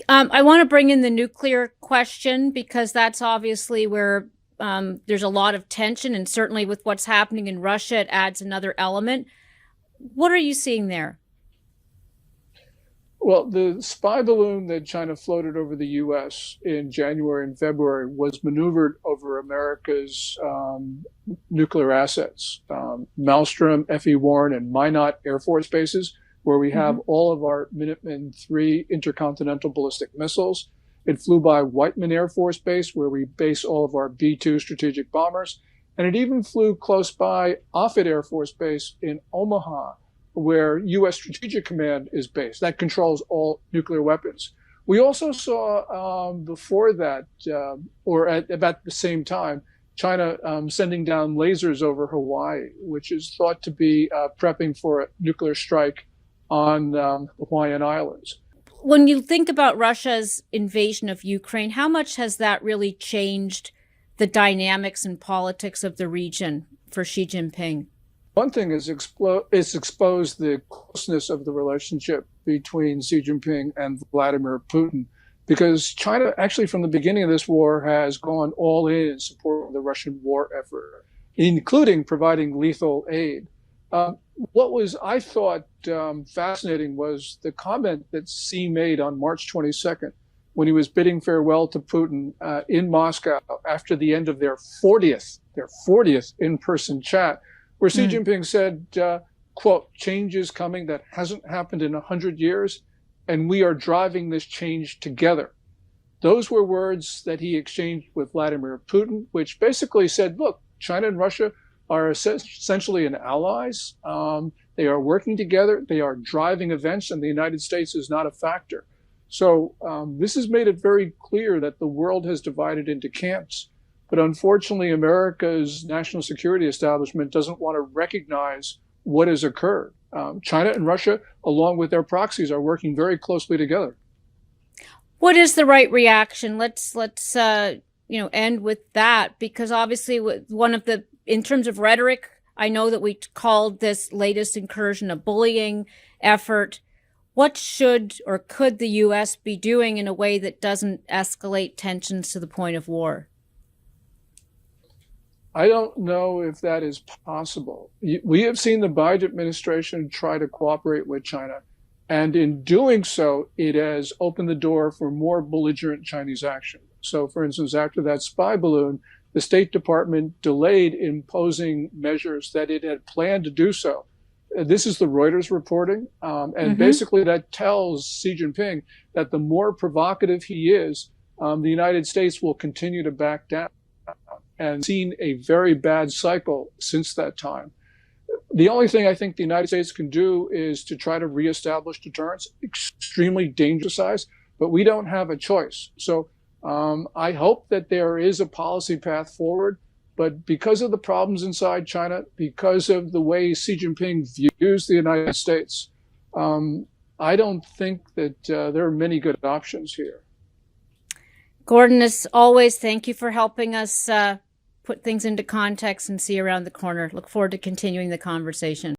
I want to bring in the nuclear question because that's obviously where there's a lot of tension, and certainly with what's happening in Russia, it adds another element. What are you seeing there? Well, the spy balloon that China floated over the U.S. in January and February was maneuvered over America's nuclear assets, Malmstrom, F.E. Warren, and Minot Air Force bases, where we have all of our Minuteman III intercontinental ballistic missiles. It flew by Whiteman Air Force Base, where we base all of our B-2 strategic bombers. And it even flew close by Offutt Air Force Base in Omaha, where U.S. Strategic Command is based. That controls all nuclear weapons. We also saw before that, or at about the same time, China sending down lasers over Hawaii, which is thought to be prepping for a nuclear strike on the Hawaiian Islands. When you think about Russia's invasion of Ukraine, how much has that really changed the dynamics and politics of the region for Xi Jinping? One thing is it's exposed the closeness of the relationship between Xi Jinping and Vladimir Putin, because China actually from the beginning of this war has gone all in support of the Russian war effort, including providing lethal aid. What was, I thought, fascinating was the comment that Xi made on March 22nd when he was bidding farewell to Putin in Moscow after the end of their 40th in-person chat, where Xi Jinping said, quote, "Change is coming that hasn't happened in 100 years, and we are driving this change together." Those were words that he exchanged with Vladimir Putin, which basically said, look, China and Russia are essentially an allies. They are working together. They are driving events, and the United States is not a factor. So this has made it very clear that the world has divided into camps. But unfortunately, America's national security establishment doesn't want to recognize what has occurred. China and Russia, along with their proxies, are working very closely together. What is the right reaction? Let's end with that, because obviously one of the, in terms of rhetoric, I know that we called this latest incursion a bullying effort. What should or could the U.S. be doing in a way that doesn't escalate tensions to the point of war? I don't know if that is possible. We have seen the Biden administration try to cooperate with China, and in doing so, it has opened the door for more belligerent Chinese action. So, for instance, after that spy balloon, the State Department delayed imposing measures that it had planned to do so. This is the Reuters reporting, and basically that tells Xi Jinping that the more provocative he is, the United States will continue to back down, and seen a very bad cycle since that time. The only thing I think the United States can do is to try to reestablish deterrence, extremely dangerous size, but we don't have a choice. So I hope that there is a policy path forward, but because of the problems inside China, because of the way Xi Jinping views the United States, I don't think that there are many good options here. Gordon, as always, thank you for helping us put things into context and see around the corner. Look forward to continuing the conversation.